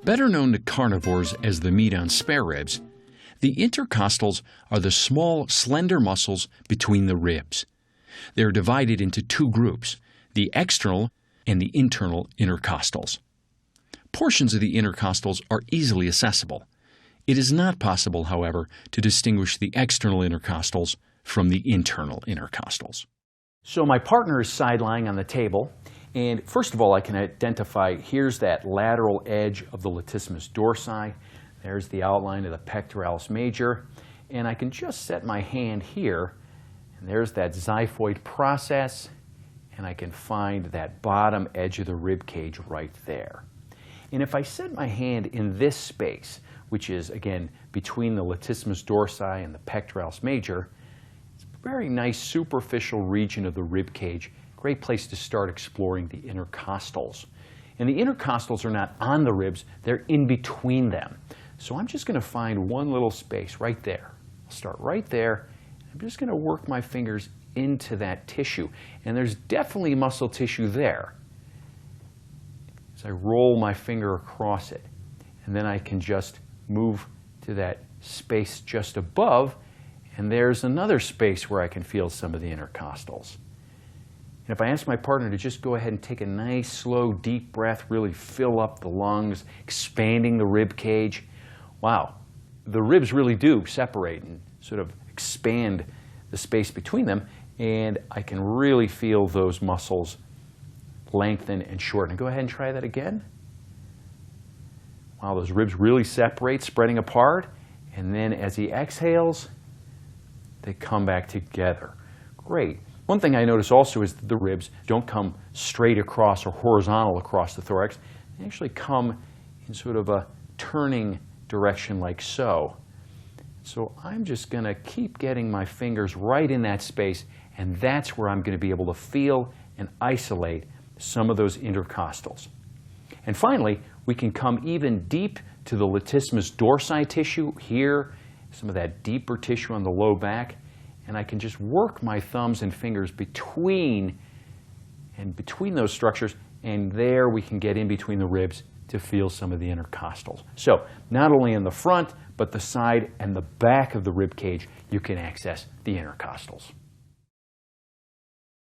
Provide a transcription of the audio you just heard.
Better known to carnivores as the meat on spare ribs, the intercostals are the small, slender muscles between the ribs. They are divided into two groups, the external and the internal intercostals. Portions of the intercostals are easily accessible. It is not possible, however, to distinguish the external intercostals from the internal intercostals. So my partner is side-lying on the table, and first of all I can identify, here's that lateral edge of the latissimus dorsi, there's the outline of the pectoralis major, and I can just set my hand here, and there's that xiphoid process, and I can find that bottom edge of the rib cage right there. And if I set my hand in this space, which is again between the latissimus dorsi and the pectoralis major, it's a very nice superficial region of the rib cage. Great place to start exploring the intercostals. And the intercostals are not on the ribs, they're in between them. So I'm just going to find one little space right there. I'll start right there. I'm just going to work my fingers into that tissue. And there's definitely muscle tissue there. As I roll my finger across it. And then I can just move to that space just above. And there's another space where I can feel some of the intercostals. And if I ask my partner to just go ahead and take a nice, slow, deep breath, really fill up the lungs, expanding the rib cage, wow, the ribs really do separate and sort of expand the space between them, and I can really feel those muscles lengthen and shorten. Go ahead and try that again. Wow, those ribs really separate, spreading apart, and then as he exhales, they come back together. Great. One thing I notice also is that the ribs don't come straight across or horizontal across the thorax. They actually come in sort of a turning direction like so. So I'm just going to keep getting my fingers right in that space, and that's where I'm going to be able to feel and isolate some of those intercostals. And finally, we can come even deep to the latissimus dorsi tissue here, some of that deeper tissue on the low back, and I can just work my thumbs and fingers between those structures, and there we can get in between the ribs to feel some of the intercostals. So not only in the front, but the side and the back of the rib cage, you can access the intercostals.